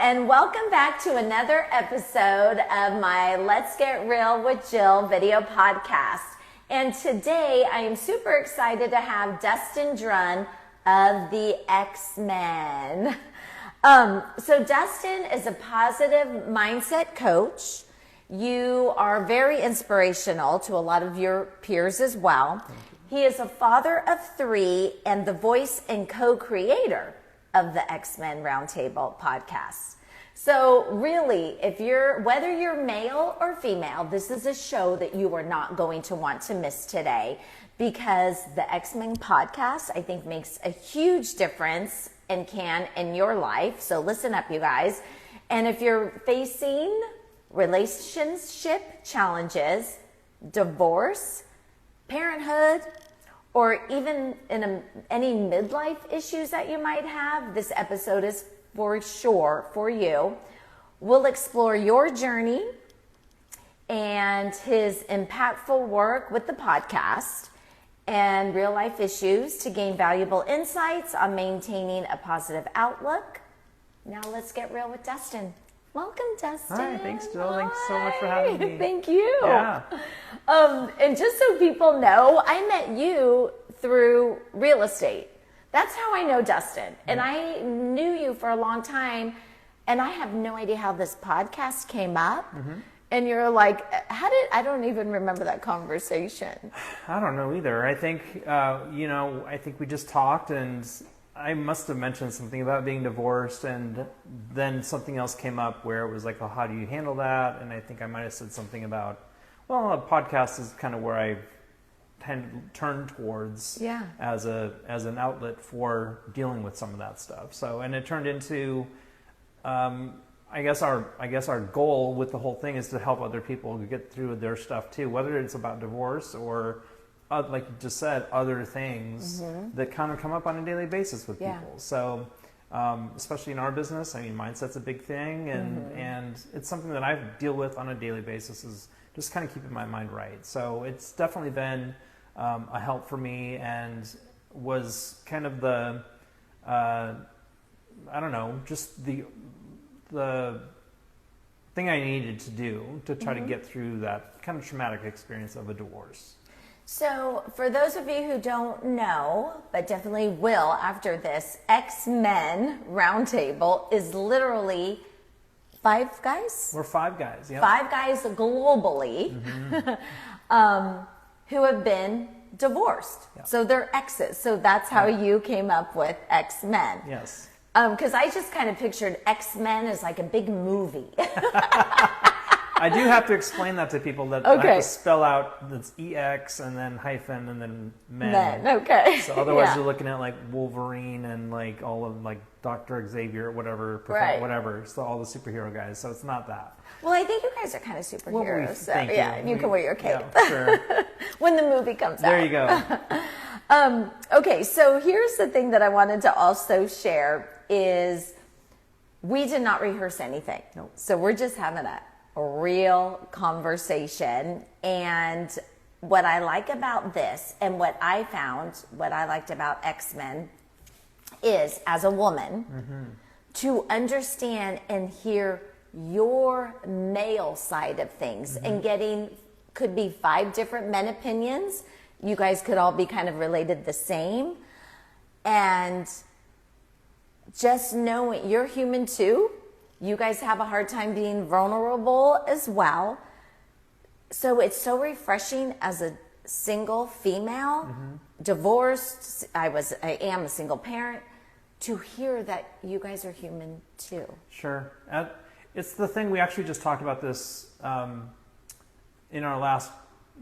and welcome back to another episode of my Let's Get Real with Jill video podcast. And today I am super excited to have Dustin Droen of the X-Men. So Dustin is a positive mindset coach. You are very inspirational to a lot of your peers as well. He is a father of 3 and the voice and co-creator of the Ex-Men Roundtable podcast. So really, whether you're male or female, this is a show that you are not going to want to miss today, because the X-Men podcast, I think, makes a huge difference and can in your life. So listen up, you guys. And if you're facing relationship challenges, divorce, parenthood, or even in any midlife issues that you might have, this episode is for sure for you. We'll explore your journey and his impactful work with the podcast and real life issues to gain valuable insights on maintaining a positive outlook. Now let's get real with Dustin. Welcome, Dustin. Hi, thanks, Jill. Thanks so much for having me. Thank you. Yeah. And just so people know, I met you through real estate. That's how I know Dustin. And I knew you for a long time, and I have no idea how this podcast came up. And you're like, I don't even remember that conversation. I don't know either. I think, I think we just talked, and I must have mentioned something about being divorced, and then something else came up where it was like, well, how do you handle that? And I think I might have said something about, well, a podcast is kind of where I turned towards as an outlet for dealing with some of that stuff. So, and it turned into, I guess our goal with the whole thing is to help other people get through their stuff too, whether it's about divorce or like you just said, other things that kind of come up on a daily basis with people. So, especially in our business, I mean, mindset's a big thing, and it's something that I deal with on a daily basis, is just kind of keeping my mind right. So it's definitely been a help for me, and was kind of the, just the thing I needed to do to try to get through that kind of traumatic experience of a divorce. So for those of you who don't know, but definitely will after this, Ex-Men Roundtable is literally 5 guys? We're 5 guys, yeah. 5 guys globally who have been divorced. Yeah. So they're exes. So that's how you came up with X-Men. Yes. Because I just kind of pictured X-Men as like a big movie. I do have to explain that to people, that I have to spell out that's EX and then hyphen and then men. Okay. So otherwise you're looking at like Wolverine and like all of like Dr. Xavier, whatever, whatever. So all the superhero guys. So it's not that. Well, I think you guys are kind of superheroes. Well, you can wear your cape. Yeah, sure. When the movie comes out. There you go. Okay, so here's the thing that I wanted to also share is we did not rehearse anything. Nope. So we're just having a real conversation. And what I like about this, and what I liked about X-Men, is as a woman to understand and hear your male side of things, and could be 5 different men opinions. You guys could all be kind of related the same, and just knowing you're human too. You guys have a hard time being vulnerable as well. So it's so refreshing as a single female, divorced. I am a single parent, to hear that you guys are human too. Sure. It's the thing, we actually just talked about this in our last,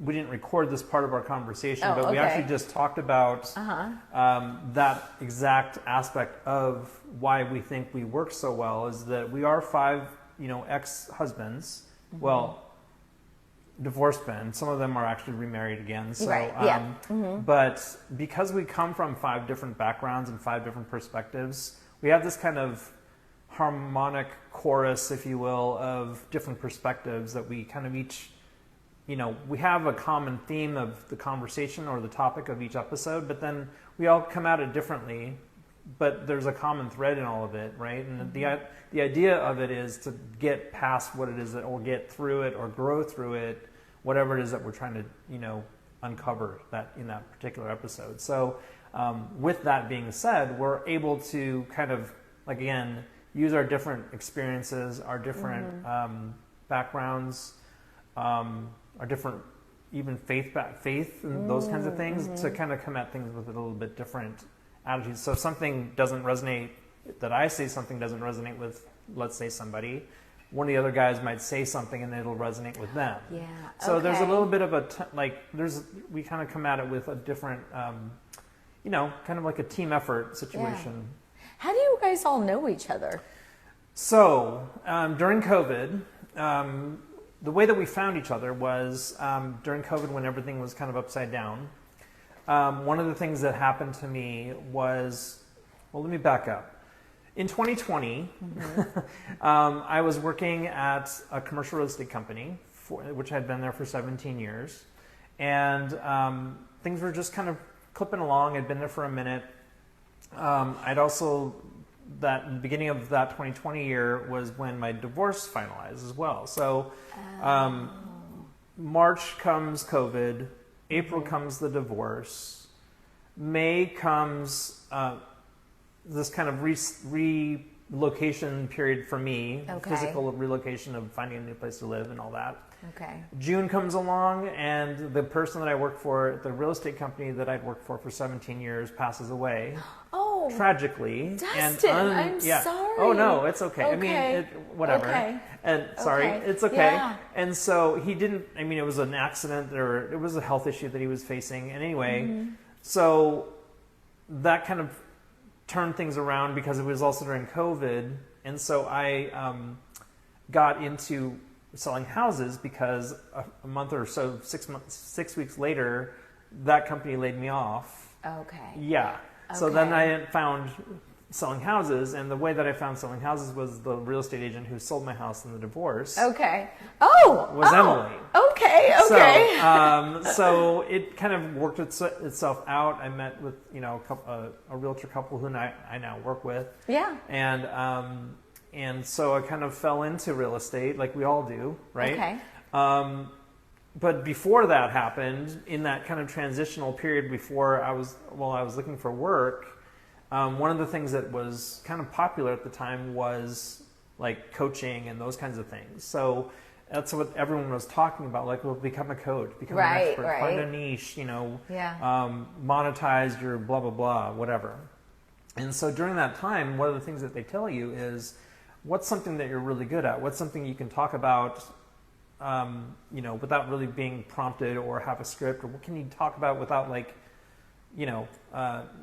we didn't record this part of our conversation, but we actually just talked about that exact aspect of why we think we work so well, is that we are 5, ex-husbands, well, divorced men. Some of them are actually remarried again. So, but because we come from 5 different backgrounds and 5 different perspectives, we have this kind of harmonic chorus, if you will, of different perspectives that we kind of each, we have a common theme of the conversation or the topic of each episode, but then we all come at it differently but there's a common thread in all of it, right? And the idea of it is to get past what it is that, or get through it, or grow through it, whatever it is that we're trying to, uncover that in that particular episode. So with that being said, we're able to kind of, like, again, use our different experiences, our different backgrounds, our different even faith and those kinds of things to kind of come at things with a little bit different attitudes. So if something doesn't resonate, that I say something doesn't resonate with, let's say, somebody, one of the other guys might say something and it'll resonate with them. Yeah. So there's a little bit of we kind of come at it with a different, kind of like a team effort situation. Yeah. How do you guys all know each other? So during COVID, the way that we found each other was during COVID, when everything was kind of upside down. One of the things that happened to me was, well, let me back up. In 2020, I was working at a commercial real estate company, which had been there for 17 years. And things were just kind of clipping along. I'd been there for a minute. I'd also, that beginning of that 2020 year was when my divorce finalized as well. So March comes COVID, April comes the divorce, May comes this kind of relocation period for me, physical relocation of finding a new place to live and all that. Okay. June comes along, and the person that I work for, the real estate company that I'd worked for 17 years, passes away. Oh, tragically. Dustin, I'm sorry. Oh no, it's okay. I mean, whatever. Okay. And sorry, it's okay. Yeah. And so he didn't. I mean, it was an accident, or it was a health issue that he was facing. And anyway, so that kind of turned things around because it was also during COVID, and so I got into selling houses because a month or so, 6 weeks later, that company laid me off. Okay. Yeah. Okay. So then I found selling houses, and the way that I found selling houses was the real estate agent who sold my house in the divorce. Okay. Was Emily. Okay. So it kind of worked itself out. I met with a realtor couple who I now work with. Yeah. And so I kind of fell into real estate, like we all do, right? Okay. But before that happened, in that kind of transitional period before I was looking for work, one of the things that was kind of popular at the time was like coaching and those kinds of things. So that's what everyone was talking about, like, well, become a coach, become an expert, find a niche, monetize your blah, blah, blah, whatever. And so during that time, one of the things that they tell you is, what's something that you're really good at? What's something you can talk about, without really being prompted or have a script? Or what can you talk about without,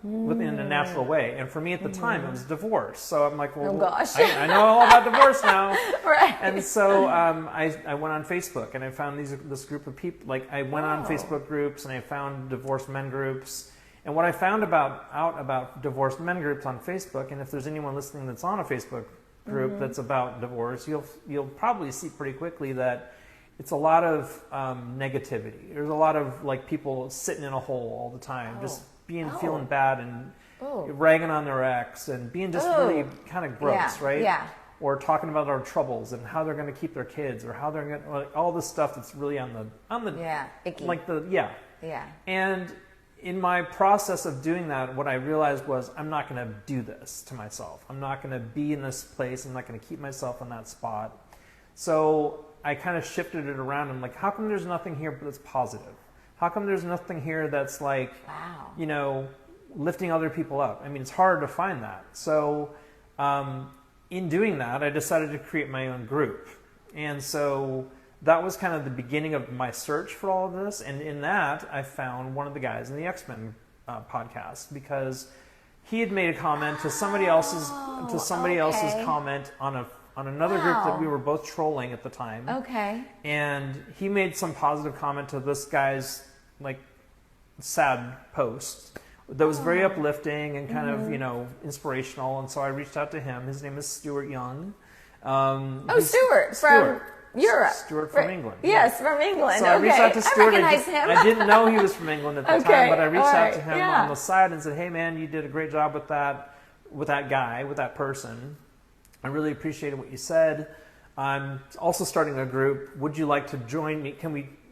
within a natural way? And for me at the time, it was divorce. So I'm like, well, I know all about divorce now. Right. And so I went on Facebook, and I found this group of people. Like, I went on Facebook groups, and I found divorced men groups. And what I found out about divorced men groups on Facebook, and if there's anyone listening that's on a Facebook group that's about divorce, you'll probably see pretty quickly that it's a lot of negativity. There's a lot of people sitting in a hole all the time, just feeling bad and ragging on their ex and being just really kind of gross, right? Yeah. Or talking about our troubles and how they're going to keep their kids, or how they're going to, all this stuff that's really on the icky. And in my process of doing that, what I realized was, I'm not going to do this to myself. I'm not going to be in this place. I'm not going to keep myself in that spot. So I kind of shifted it around. I'm like, how come there's nothing here that's positive? How come there's nothing here that's like, lifting other people up? I mean, it's hard to find that. So in doing that, I decided to create my own group. And so that was kind of the beginning of my search for all of this. And in that, I found one of the guys in the X-Men podcast, because he had made a comment to somebody else's comment on another group that we were both trolling at the time. Okay. And he made some positive comment to this guy's sad post that was very uplifting and kind of inspirational. And so I reached out to him. His name is Stuart Young. Stuart from Europe. Stuart from England. Yes, from England. So I reached out to Stuart. I recognize him. I didn't know he was from England at the time, but I reached out to him on the side and said, hey man, you did a great job with that with that person. I really appreciated what you said. I'm also starting a group. Would you like to join me?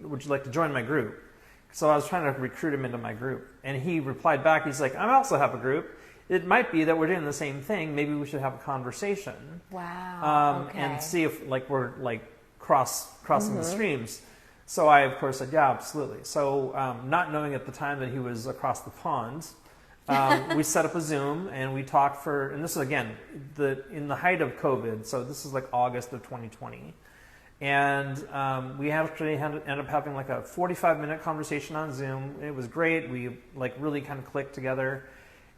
Would you like to join my group? So I was trying to recruit him into my group. And he replied back, he's like, I also have a group. It might be that we're doing the same thing. Maybe we should have a conversation. Wow. Okay. And see if we're crossing the streams. So I, of course, said, yeah, absolutely. So not knowing at the time that he was across the pond, we set up a Zoom and we talked and this is, again, in the height of COVID. So this is like August of 2020. And we actually ended up having like a 45-minute conversation on Zoom. It was great. We really kind of clicked together.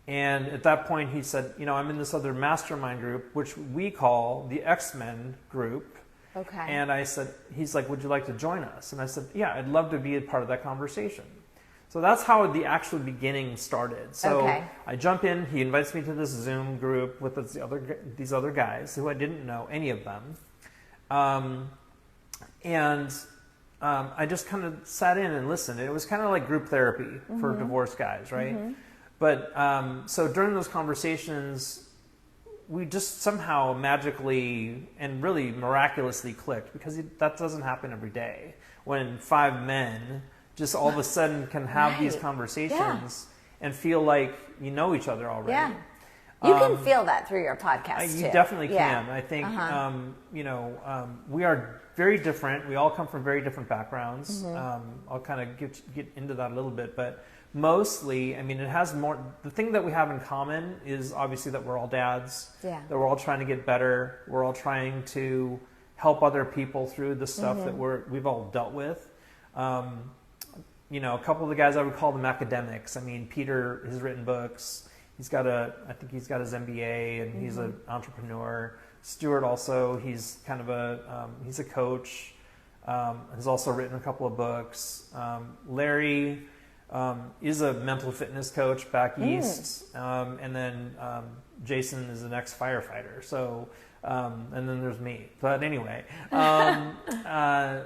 And at that point, he said, I'm in this other mastermind group, which we call the X-Men group. Okay. And I said, he's like, would you like to join us? And I said, yeah, I'd love to be a part of that conversation. So that's how the actual beginning started. So I jump in, he invites me to this Zoom group with these other guys who I didn't know, any of them. I just kind of sat in and listened. It was kind of like group therapy for divorced guys, right? But so during those conversations, we just somehow magically and really miraculously clicked, because that doesn't happen every day when 5 men just all of a sudden can have these conversations and feel like you know each other already. Yeah. You can feel that through your podcast, You definitely can. I think, we are very different. We all come from very different backgrounds. I'll kind of get into that a little bit, but mostly, it has more, the thing that we have in common is obviously that we're all dads, that we're all trying to get better. We're all trying to help other people through the stuff that we've all dealt with. A couple of the guys, I would call them academics. Peter has written books. I think he's got his MBA, and he's an entrepreneur. Stuart also, he's kind of he's a coach, has also written a couple of books. Larry is a mental fitness coach back east, and then Jason is an ex-firefighter. So, and then there's me. But anyway,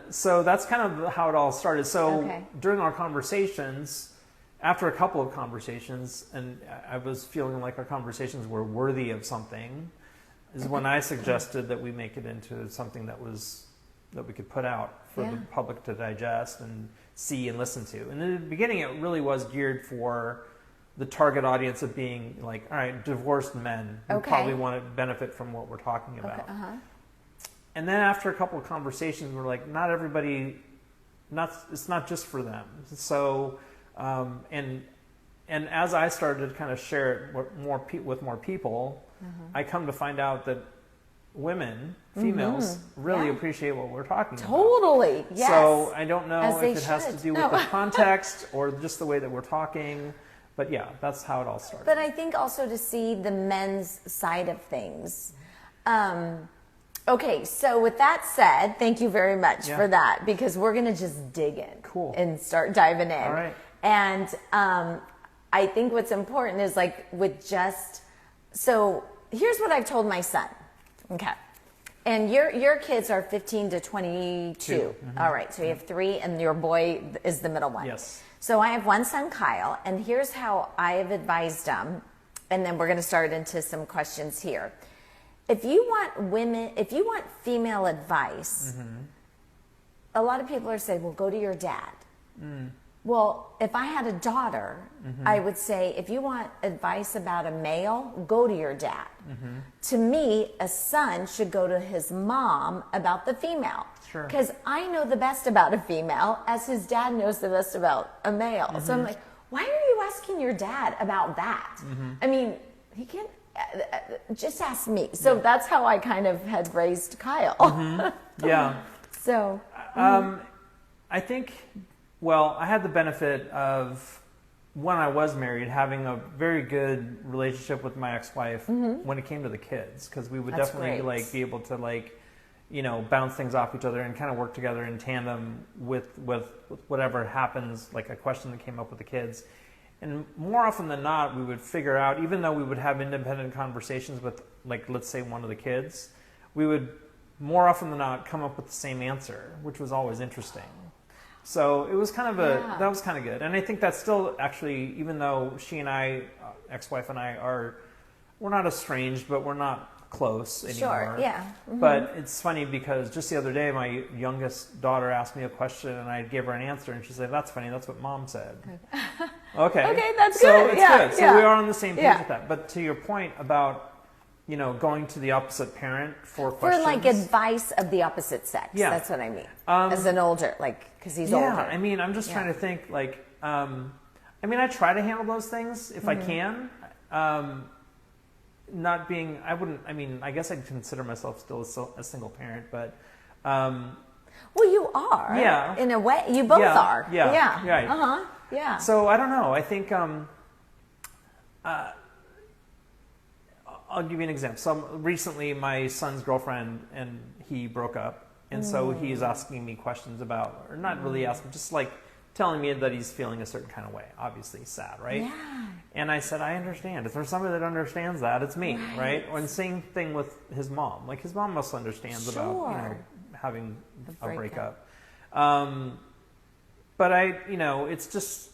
so that's kind of how it all started. So during our conversations, after a couple of conversations, and I was feeling like our conversations were worthy of something, is when I suggested that we make it into something that we could put out for the public to digest and see and listen to. And in the beginning, it really was geared for the target audience of being like, all right, divorced men who probably want to benefit from what we're talking about. And then after a couple of conversations, we're like, not everybody, it's not just for them. So, and as I started to kind of share it with more people, I come to find out that women, females, really appreciate what we're talking about. Totally, yes. So I don't know if it has to do with the context or just the way that we're talking, but yeah, that's how it all started. But I think also to see the men's side of things. Okay, so with that said, thank you very much for that, because we're going to just dig in and start diving in. All right. And I think what's important is so here's what I've told my son. Okay. And your kids are 15 to 22. All right. So you have 3, and your boy is the middle one. Yes. So I have one son, Kyle, and here's how I have advised him. And then we're going to start into some questions here. If you want female advice, a lot of people are saying, well, go to your dad. Well, if I had a daughter, I would say, if you want advice about a male, go to your dad. To me, a son should go to his mom about the female. Sure. Because I know the best about a female, as his dad knows the best about a male. So I'm like, why are you asking your dad about that? He can't, just ask me. So that's how I kind of had raised Kyle. Yeah. So. I think... Well, I had the benefit of, when I was married, having a very good relationship with my ex-wife when it came to the kids, because we would definitely be able to bounce things off each other and kind of work together in tandem with whatever happens, like a question that came up with the kids. And more often than not, we would figure out, even though we would have independent conversations with, let's say, one of the kids, we would more often than not come up with the same answer, which was always interesting. So it was kind of that was kind of good. And I think that's still actually, even though she and I, ex-wife and I, we're not estranged, but we're not close anymore. Sure, yeah. Mm-hmm. But it's funny because just the other day, my youngest daughter asked me a question, and I gave her an answer, and she said, "That's funny. That's what Mom said." Okay. Okay, that's so good. It's yeah, good. So yeah. we are on the same page Yeah. with that. But to your point about, going to the opposite parent for For questions. like advice of the opposite sex. Yeah. That's what I mean. As an older, because he's older. I mean, I'm just trying to think, I try to handle those things if I can. Not being, I guess I'd consider myself still a single parent, but... well, you are. Yeah. In a way. You both are. Yeah. Yeah. Right. Uh-huh. Yeah. So, I don't know. I think... I'll give you an example. So recently, my son's girlfriend and he broke up, and so he's asking me questions about, or not really asking, just like telling me that he's feeling a certain kind of way. Obviously, he's sad, right? Yeah. And I said, I understand. If there's somebody that understands that, it's me, right? And same thing with his mom. Like his mom also understands about having a breakup. But it's just.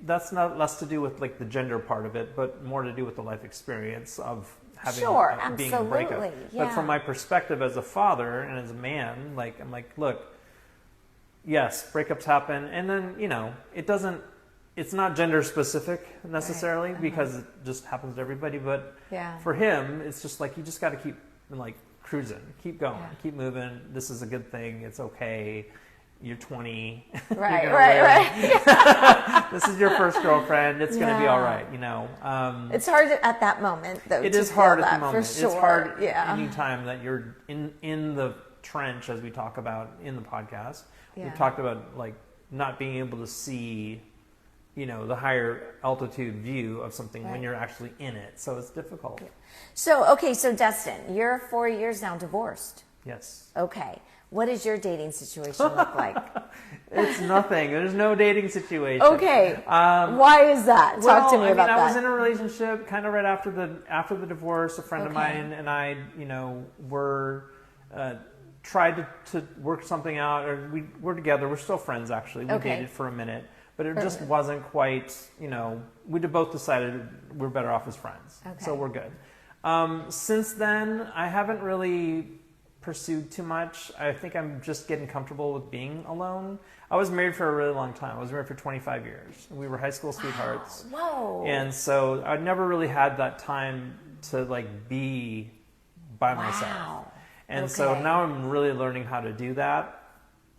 That's not less to do with like the gender part of it, but more to do with the life experience of having being a breakup. Yeah. But from my perspective as a father and as a man, I'm like, look, yes, breakups happen, and then it's not gender specific necessarily because it just happens to everybody. But for him, it's just like you just got to keep cruising, keep going, keep moving. This is a good thing. It's okay. You're 20. Right. This is your first girlfriend. It's going to be all right, It's hard at that moment, though. It is hard at the moment. For sure. It's hard anytime that you're in the trench, as we talk about in the podcast. Yeah. We've talked about not being able to see, the higher altitude view of something when you're actually in it. So it's difficult. Yeah. So Dustin, you're 4 years now divorced. Yes. Okay. What does your dating situation look like? It's nothing. There's no dating situation. Okay. Why is that? Talk to me about that. I was in a relationship kind of right after the divorce. A friend of mine and I, were tried to work something out. Or we're together. We're still friends, actually. We dated for a minute, but it just wasn't quite. We both decided we're better off as friends. Okay. So we're good. Since then, I haven't really pursued too much. I think I'm just getting comfortable with being alone. I was married for a really long time. I was married for 25 years. We were high school sweethearts. Whoa. And so I never really had that time to be by myself. And so now I'm really learning how to do that.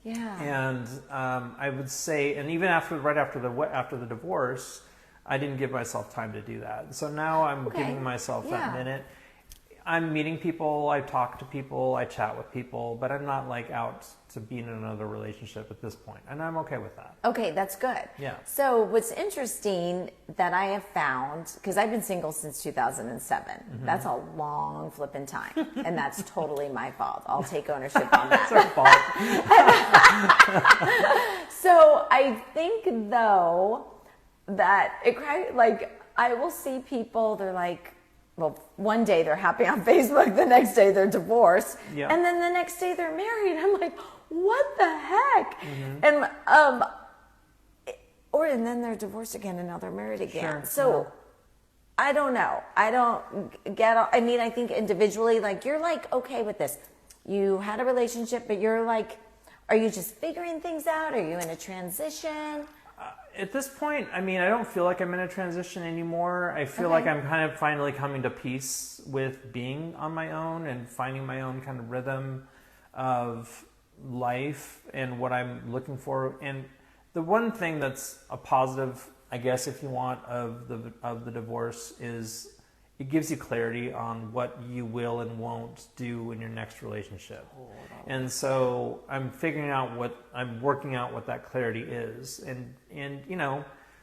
Yeah. And I would say, and even right after the divorce, I didn't give myself time to do that. So now I'm giving myself that minute. I'm meeting people, I talk to people, I chat with people, but I'm not out to be in another relationship at this point, and I'm okay with that. Okay, that's good. Yeah. So what's interesting that I have found, because I've been single since 2007, that's a long flipping time, and that's totally my fault. I'll take ownership on that. It's our fault. So I think though that I will see people, they're like, well, one day they're happy on Facebook, the next day they're divorced, and then the next day they're married. I'm like, what the heck? And and then they're divorced again, and now they're married again. Sure. So I don't know. I don't get. I mean, I think individually, you're okay with this. You had a relationship, but you're are you just figuring things out? Are you in a transition? At this point, I don't feel like I'm in a transition anymore. I feel like I'm kind of finally coming to peace with being on my own and finding my own kind of rhythm of life and what I'm looking for. And the one thing that's a positive, I guess, if you want, of the divorce is it gives you clarity on what you will and won't do in your next relationship. And so I'm working out what that clarity is. And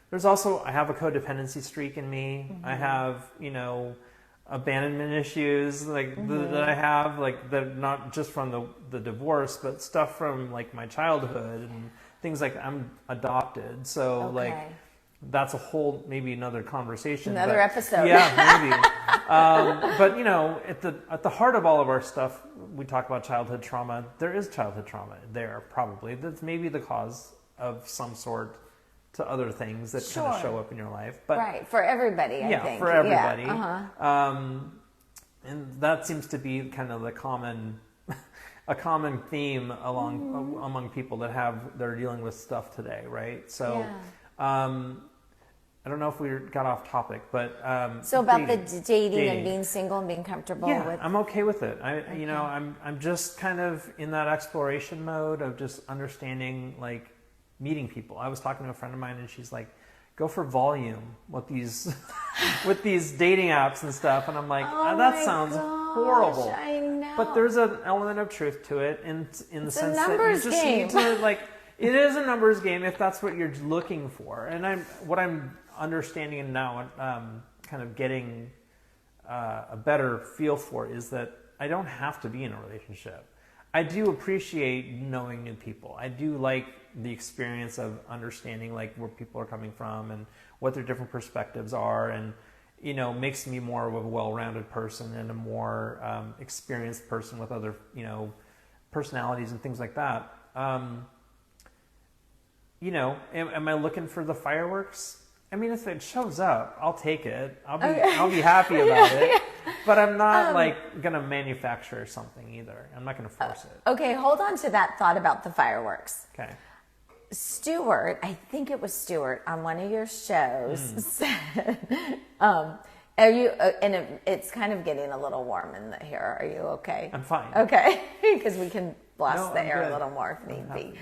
there's also, I have a codependency streak in me. I have, abandonment issues that I have, that not just from the divorce, but stuff from my childhood and things I'm adopted. So that's a whole, maybe another conversation. Another episode. Yeah, maybe. But at the heart of all of our stuff, we talk about childhood trauma. There is childhood trauma there, probably. That's maybe the cause of some sort to other things that kind of show up in your life. But right, for everybody, I think. For everybody. Yeah. And that seems to be kind of the common, a common theme among people that are dealing with stuff today, right? So, I don't know if we got off topic, but so about the dating and being single and being comfortable with. I'm okay with it. I'm just kind of in that exploration mode of just understanding, like, meeting people. I was talking to a friend of mine, and she's like, "Go for volume with these with these dating apps and stuff," and I'm like, "That sounds horrible." I know, but there's an element of truth to it, in the sense that you just need to, like, it is a numbers game if that's what you're looking for. And I'm understanding now, kind of getting a better feel for, is that I don't have to be in a relationship. I do appreciate knowing new people. I do like the experience of understanding, like, where people are coming from and what their different perspectives are, and makes me more of a well-rounded person and a more experienced person with other personalities and things like that. Am I looking for the fireworks? I mean, if it shows up, I'll take it. I'll be happy about it. But I'm not gonna manufacture something either. I'm not gonna force it. Okay, hold on to that thought about the fireworks. Okay. Stuart, I think it was Stuart on one of your shows said, "Are you?" And it's kind of getting a little warm in here. Are you okay? I'm fine. Okay, because we can blast the air a little more if need be.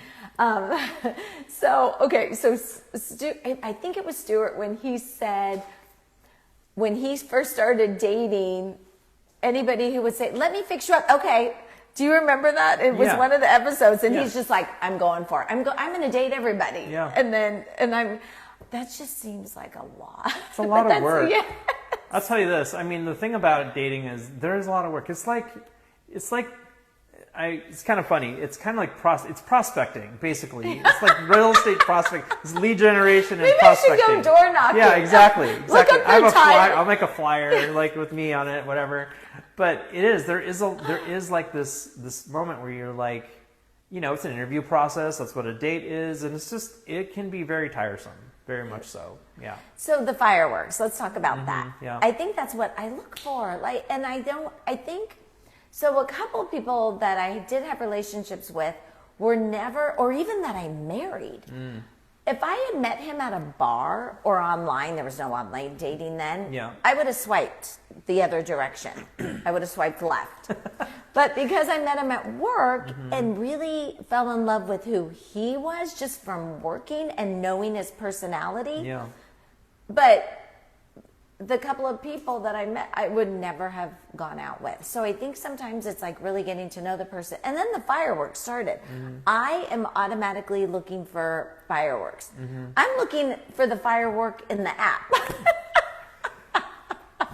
So I think it was Stuart when he said, when he first started dating, anybody who would say, "Let me fix you up." Okay. Do you remember that? It was one of the episodes, and he's just like, "I'm going for it. I'm going to date everybody." Yeah. That just seems like a lot. It's a lot of work. Yeah. I'll tell you this. I mean, the thing about dating is there is a lot of work. It's kind of funny. It's kind of like it's prospecting, basically. It's like real estate prospecting. It's lead generation and prospecting. Maybe I should go door knocking. Yeah, exactly. Look up their flyer. I'll make a flyer, like, with me on it, whatever. But there is like this moment where you're like, it's an interview process. That's what a date is, and it can be very tiresome, very much so. Yeah. So the fireworks. Let's talk about that. Yeah. I think that's what I look for. So a couple of people that I did have relationships with were never, or even that I married. If I had met him at a bar or online, there was no online dating then, I would have swiped the other direction. I would have swiped left. But because I met him at work and really fell in love with who he was just from working and knowing his personality. But the couple of people that I met, I would never have gone out with. So I think sometimes it's like really getting to know the person. And then the fireworks started. I am automatically looking for fireworks. I'm looking for the firework in the app.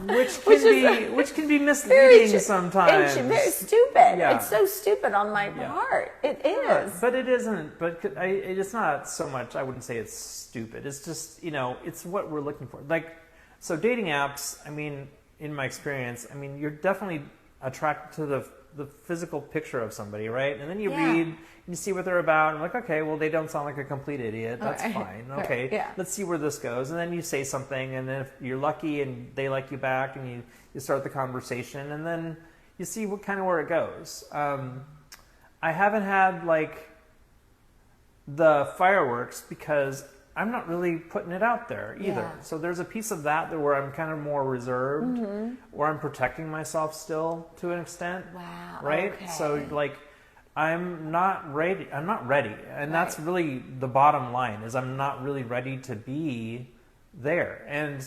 Which can be misleading sometimes. It's very stupid. Yeah. It's so stupid on my part. It is. But it isn't. But it's not so much. I wouldn't say it's stupid. It's just, it's what we're looking for. Like, so dating apps, I mean, in my experience, I mean, you're definitely attracted to the physical picture of somebody, right? And then you read, you see what they're about, and like, okay, well, they don't sound like a complete idiot. That's fine. Okay, let's see where this goes. And then you say something, and then if you're lucky and they like you back, and you start the conversation, and then you see where it goes. I haven't had, like, the fireworks because I'm not really putting it out there either. So there's a piece of that where I'm kind of more reserved, where I'm protecting myself still to an extent. Wow. Right? Okay. So, like, I'm not ready. And that's really the bottom line, is I'm not really ready to be there. And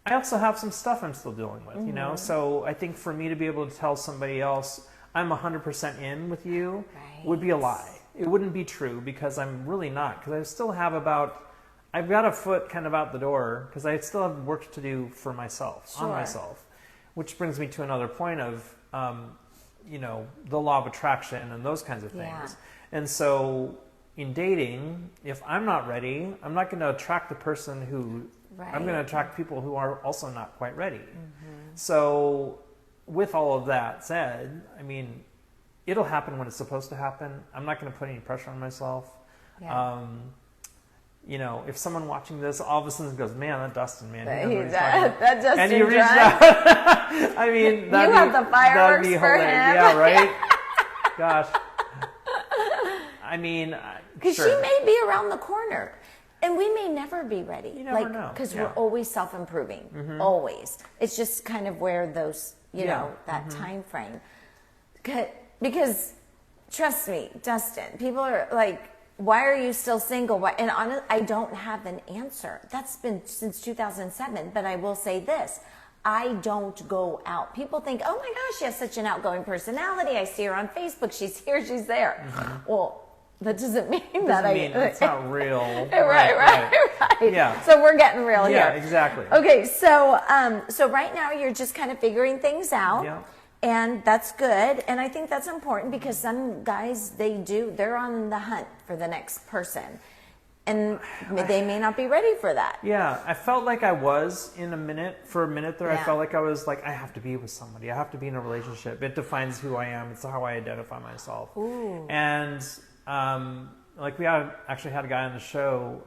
I also have some stuff I'm still dealing with, So I think for me to be able to tell somebody else I'm 100% in with you would be a lie. It wouldn't be true, because I'm really not. Because I still have I've got a foot kind of out the door, because I still have work to do for myself, on myself. Which brings me to another point of, the law of attraction and those kinds of things. Yeah. And so in dating, if I'm not ready, I'm not going to attract the person who, I'm going to attract people who are also not quite ready. So with all of that said, I mean, it'll happen when it's supposed to happen. I'm not going to put any pressure on myself. you know, if someone watching this all of a sudden goes, man, that Dustin, man, That Dustin and you reach Droen. out, I mean, You have the fireworks for him. Yeah, right? Gosh. I mean, because sure. she may be around the corner. And we may never be ready. You never know. Because Yeah. we're always self-improving. Always. It's just kind of where those, you know, that time frame. Because, trust me, Dustin, people are like, why are you still single? Why? And honestly, I don't have an answer. That's been since 2007. But I will say this. I don't go out. People think, oh my gosh, she has such an outgoing personality. I see her on Facebook. She's here, she's there. Well, that doesn't mean it's not real. right. Yeah. So we're getting real here. Yeah, exactly. Okay, so so right now you're just kind of figuring things out. Yeah. And that's good. And I think that's important because some guys, they're on the hunt for the next person. And they may not be ready for that. Yeah, I felt like I was for a minute there. Yeah. I felt like I was like, I have to be with somebody. I have to be in a relationship. It defines who I am. It's how I identify myself. Ooh. And like we actually had a guy on the show,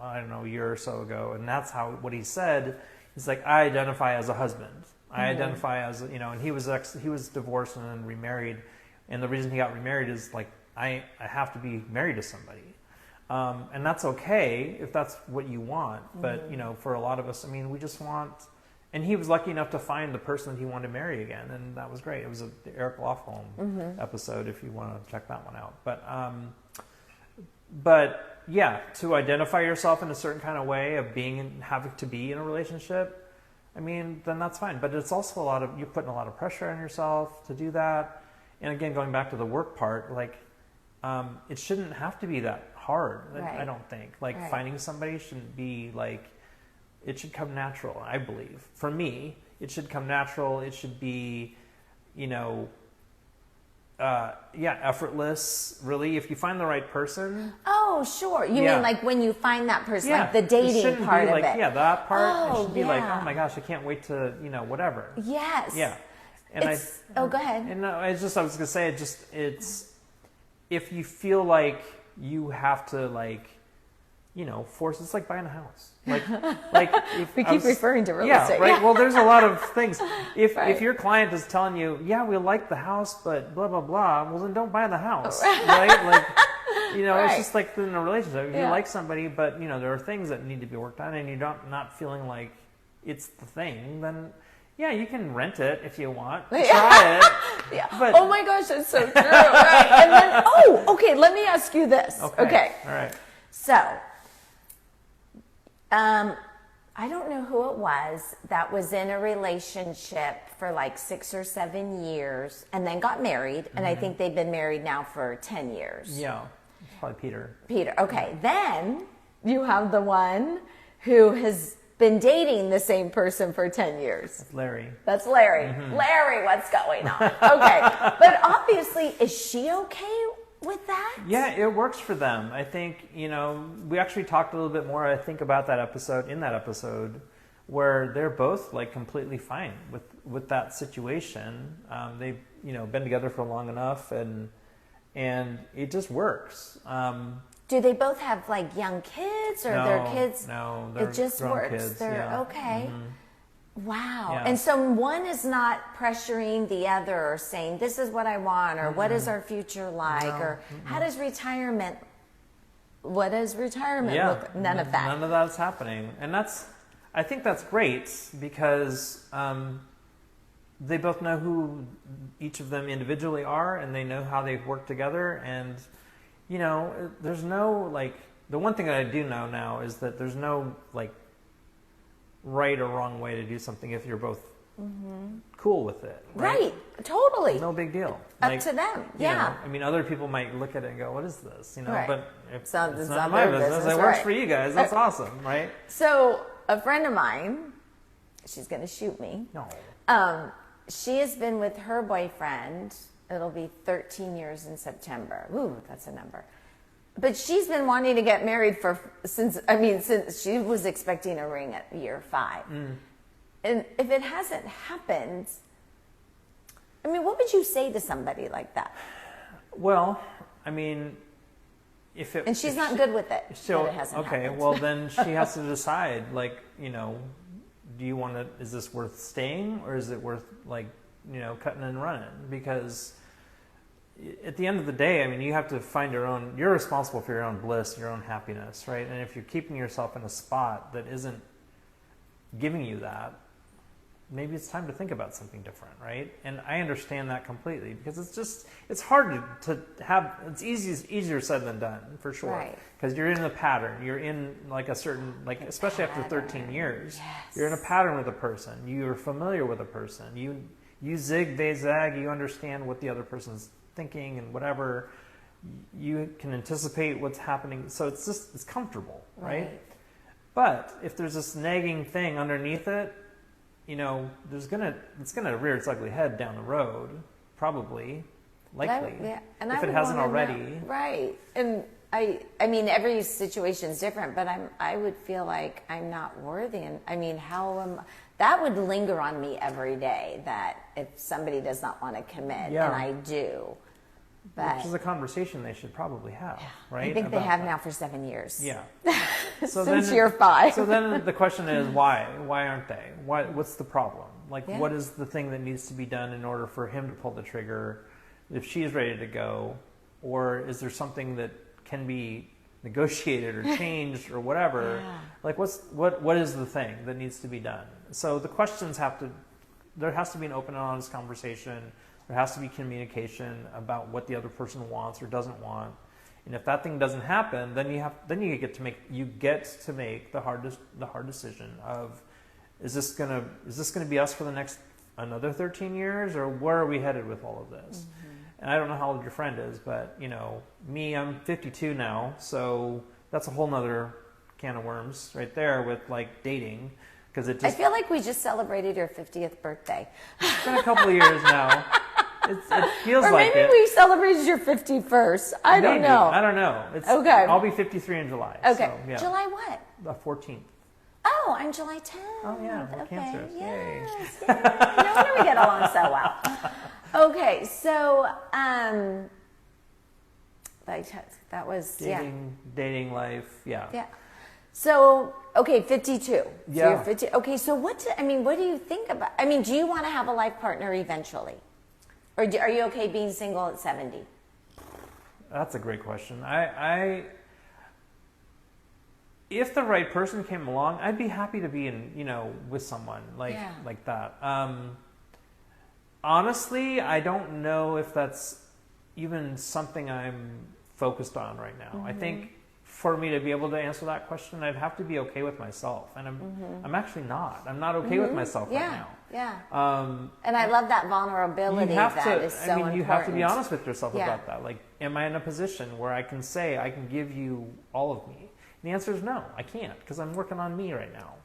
I don't know, a year or so ago, and that's what he said. He's like, I identify as a husband. I identify as, you know, and he was divorced and then remarried, and the reason he got remarried is like, I have to be married to somebody. And that's okay if that's what you want, but you know, for a lot of us, I mean, we just want. And he was lucky enough to find the person he wanted to marry again, and that was great. It was the Eric Lofholm episode, if you want to check that one out. But yeah, to identify yourself in a certain kind of way of having to be in a relationship, I mean, then that's fine. But it's also you're putting a lot of pressure on yourself to do that. And again, going back to the work part, like it shouldn't have to be that hard. Right. I don't think. Like finding somebody shouldn't be like. It should come natural, I believe. For me, it should come natural. It should be, you know, effortless, really, if you find the right person. Oh, sure. You mean like when you find that person, like the dating part of it. Yeah, that part. Oh, it should be like, oh my gosh, I can't wait to, you know, whatever. Yes. Yeah. And go ahead. And I was going to say, it's, if you feel like you have to, like, you know, it's like buying a house. Like if we keep referring to real estate. Right. Well, there's a lot of things. If your client is telling you, yeah, we like the house, but blah blah blah, well then don't buy the house, right? Like, you know, it's just like in a relationship. If you like somebody, but you know there are things that need to be worked on, and you're not feeling like it's the thing, then yeah, you can rent it if you want. Try it. Yeah. But, oh my gosh, that's so true. Right. And then okay, let me ask you this. Okay. All right. So, I don't know who it was that was in a relationship for like 6 or 7 years and then got married. And I think they've been married now for 10 years. Yeah. Probably Peter. Okay. Then you have the one who has been dating the same person for 10 years. That's Larry. Larry, what's going on? Okay. But obviously, is she okay with that? Yeah, it works for them. I think, you know, we actually talked a little bit more, I think, about that episode, where they're both like completely fine with that situation. They've, you know, been together for long enough and it just works. Do they both have like young kids or their kids? No, they're it just grown works. Kids, they're okay. Wow. Yeah. And so one is not pressuring the other or saying, this is what I want, or what is our future like, or what does retirement look? None of that. None of that's happening. And I think that's great because they both know who each of them individually are and they know how they've worked together. And, you know, there's no, like, the one thing that I do know now is that there's no, like, right or wrong way to do something if you're both cool with it. Right. Totally. No big deal. Up to them. Yeah. You know, I mean, other people might look at it and go, what is this? You know, but it's not my my business. It works for you guys. That's awesome, right? So a friend of mine, she's going to shoot me. No. She has been with her boyfriend. It'll be 13 years in September. Ooh, that's a number. But she's been wanting to get married since she was expecting a ring at year 5. And if it hasn't happened, I mean, what would you say to somebody like that? Well, I mean, And she's not good with it. So, that it hasn't okay, happened. well then she has to decide, like, you know, do you want to, is this worth staying, or is it worth, like, you know, cutting and running? Because at the end of the day, I mean, you have to find you're responsible for your own bliss, your own happiness, right? And if you're keeping yourself in a spot that isn't giving you that, maybe it's time to think about something different, right? And I understand that completely, because it's hard to have, it's easier said than done, for sure. Right. Because you're in a pattern, you're in like a certain, like, especially after 13 years, Yes. you're in a pattern with a person, you're familiar with a person, you zig, they zag, you understand what the other person's thinking and whatever, you can anticipate what's happening, so it's comfortable, right? But if there's this nagging thing underneath it, you know, it's gonna rear its ugly head down the road, probably, likely, And if it hasn't already. Right. And I mean, every situation's different, but I would feel like I'm not worthy. And I mean, that would linger on me every day, that if somebody does not want to commit, and I do. But which is a conversation they should probably have, right? I think they have now for 7 years. Yeah. So Since year 5. So then the question is, why? Why aren't they? What's the problem? Like, what is the thing that needs to be done in order for him to pull the trigger if she's ready to go? Or is there something that can be negotiated or changed or whatever? Like, what is the thing that needs to be done? So the questions there has to be an open and honest conversation. There has to be communication about what the other person wants or doesn't want. And if that thing doesn't happen, then you get to make the hard decision of, is this gonna be us for the next another 13 years, or where are we headed with all of this? And I don't know how old your friend is, but you know, me, I'm 52 now, so that's a whole nother can of worms right there with like dating, because I feel like we just celebrated your 50th birthday. It's been a couple of years now. It feels or like it. Or maybe we celebrated your 51st. I don't know. I don't know. Okay. I'll be 53 in July. Okay. So, yeah. July what? The 14th. Oh, I'm July 10th. Oh, yeah. We're Cancers. Yes. Yay. No wonder we get along so well. Okay. So, that was, dating life. Yeah. Yeah. So, okay, 52. So yeah. You're 50. Okay, so what do you think about, do you want to have a life partner eventually? Or are you okay being single at 70? That's a great question. If the right person came along, I'd be happy to be with someone like that. Honestly, I don't know if that's even something I'm focused on right now. I think for me to be able to answer that question, I'd have to be okay with myself, and I'm actually not. I'm not okay with myself right now. Yeah. And I love that vulnerability. Important. You have to be honest with yourself about that. Like, am I in a position where I can say I can give you all of me? And the answer is no, I can't, because I'm working on me right now.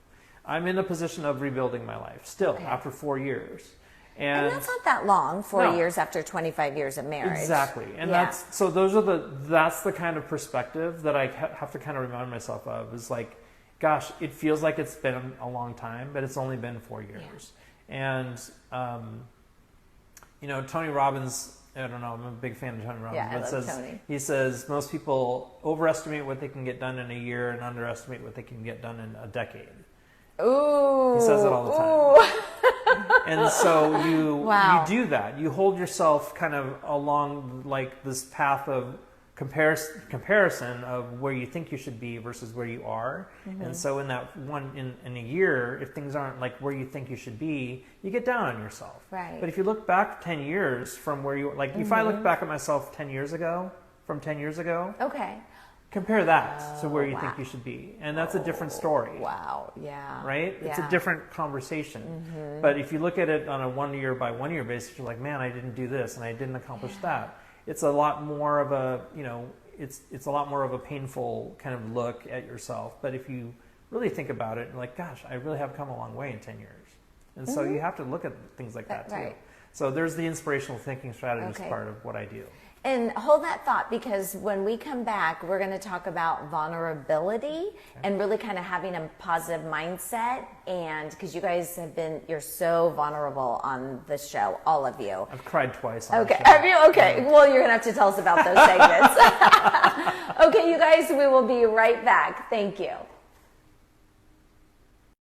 I'm in a position of rebuilding my life still after 4 years. And that's not that long, 4 years after 25 years of marriage. Exactly. And that's the kind of perspective that I have to kind of remind myself of, is like, gosh, it feels like it's been a long time, but it's only been 4 years. And, Tony Robbins, I don't know, I'm a big fan of Tony Robbins, but Tony. He says most people overestimate what they can get done in a year and underestimate what they can get done in a decade. Ooh. He says it all the time. And so you do that. You hold yourself kind of along like this path of comparison of where you think you should be versus where you are. And so in that in a year, if things aren't like where you think you should be, you get down on yourself. Right. But if you look back 10 years from where you like, if I look back at myself 10 years ago, okay. Compare that to where you think you should be. And that's a different story. Wow, yeah. Right? Yeah. It's a different conversation. But if you look at it on a 1 year by 1 year basis, you're like, man, I didn't do this and I didn't accomplish that. It's a lot more of a, it's a lot more of a painful kind of look at yourself. But if you really think about it, you're like, gosh, I really have come a long way in 10 years. And so you have to look at things like that too. Right. So there's the inspirational thinking strategist part of what I do. And hold that thought, because when we come back, we're going to talk about vulnerability and really kind of having a positive mindset. And because you guys you're so vulnerable on the show, all of you. I've cried twice on Okay. the show. Have you? Okay. Well, you're going to have to tell us about those segments. Okay, you guys, we will be right back. Thank you.